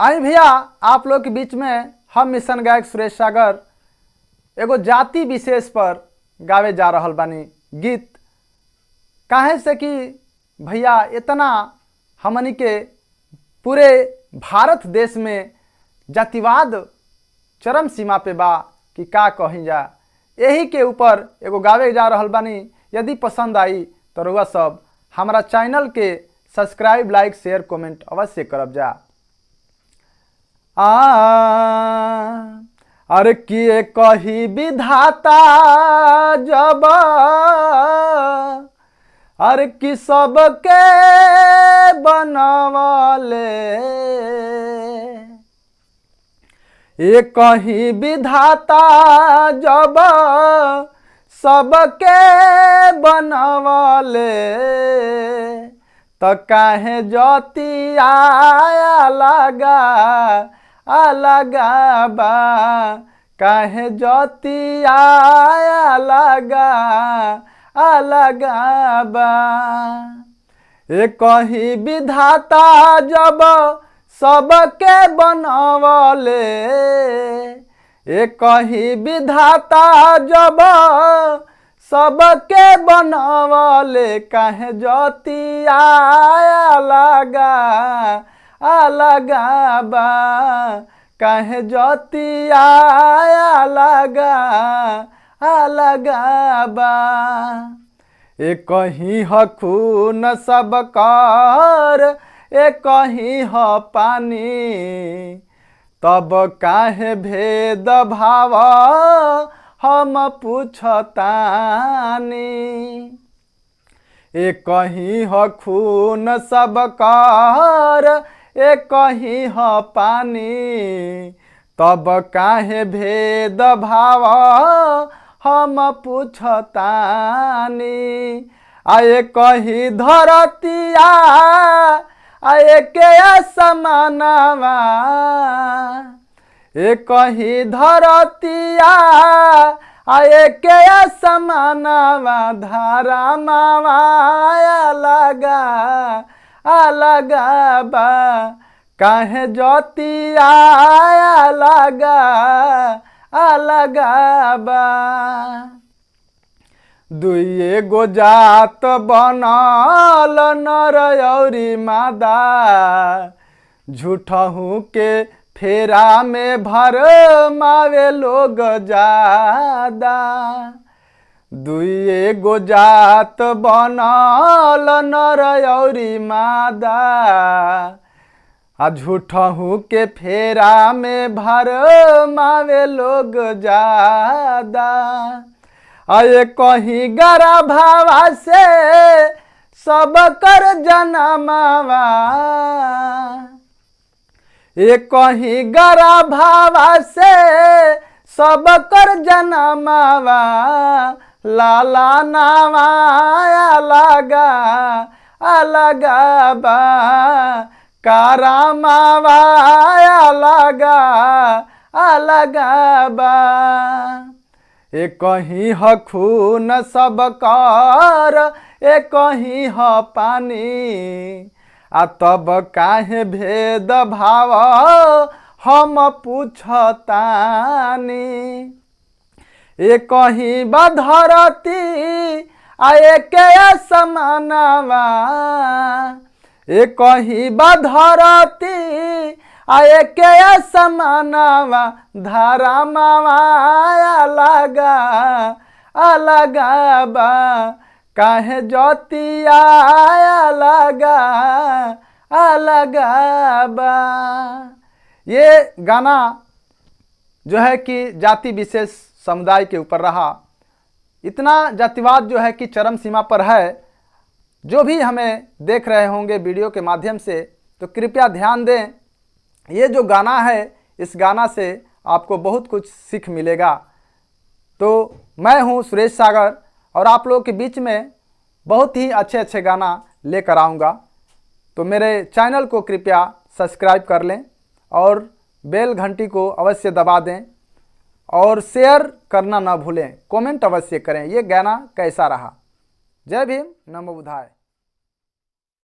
आई भैया, आप लोग के बीच में हम मिशन गायक सुरेश सागर एगो जाति विशेष पर गावे जा रहल बानी गीत। काहे से कि भैया इतना हमनी के पूरे भारत देश में जातिवाद चरम सीमा पे बा कि का कही जा। यही के ऊपर एगो गावे जा रहल बानी। यदि पसंद आई तो रउआ सब हमारा चैनल के सब्सक्राइब, लाइक, शेयर, कमेंट अवश्य करब जा। अरे किए कही विधाता जब अरे कि सबके बनवले, ये कही विधाता जब सबके बनवले, तो काहे ज्योतिया अलगा बा, काहे ज्योतिया अलगा बा। ये कही विधाता जब सबके बनवले, ये कही विधाता जब सबके बनवले, काहे ज्योतिया अलगा बा, काहे ज्योतिया अलगा बा। ए कहीं ह खून सब कर, ए कहीं ह पानी, तब काहे भेद भाव हम पूछतानी। ए कहीं ह खून सब कर, ए कहीं ह पानी, तब काहे भेद भाव हम पूछतानी। आए कहीं धरतिया आए के समानवा, ए कहीं धरतिया आए के समानवा, धारा मावा अलगा बा, काहे ज्योतिया अलगा बा। दुइये गो जात बनल नर अउरी मादा, झूठहू के फेरा में भर मावे लोग जादा। दुइये गो जात बनल नर अउरी मादा, आ झूठहू के फेरा में भर मावे लोग जादा। आए कहीं गरा भावा से सब कर जनमावा, ये कहीं गरा भावा से सब कर जनमावा, लाला नावा अलगा बा, कारा मावा अलगा बा। ए कहीं ह खून सब कर, ए कहीं ह पानी, आ तब काहे भेद भाव हम पूछतानी। ए कहीं बधरती आए के समानवा, ए कहीं बधरती आए के समानवा, धारा मावा अलगा बा, काहे ज्योतिया अलगा बा। ये गाना जो है कि जाति विशेष समुदाय के ऊपर रहा। इतना जातिवाद जो है कि चरम सीमा पर है। जो भी हमें देख रहे होंगे वीडियो के माध्यम से, तो कृपया ध्यान दें, ये जो गाना है, इस गाना से आपको बहुत कुछ सीख मिलेगा। तो मैं हूं सुरेश सागर और आप लोगों के बीच में बहुत ही अच्छे अच्छे गाना लेकर आऊँगा। तो मेरे चैनल को कृपया सब्सक्राइब कर लें और बेल घंटी को अवश्य दबा दें और शेयर करना ना भूलें, कमेंट अवश्य करें ये गाना कैसा रहा। जय भीम, नमो बुद्धाय।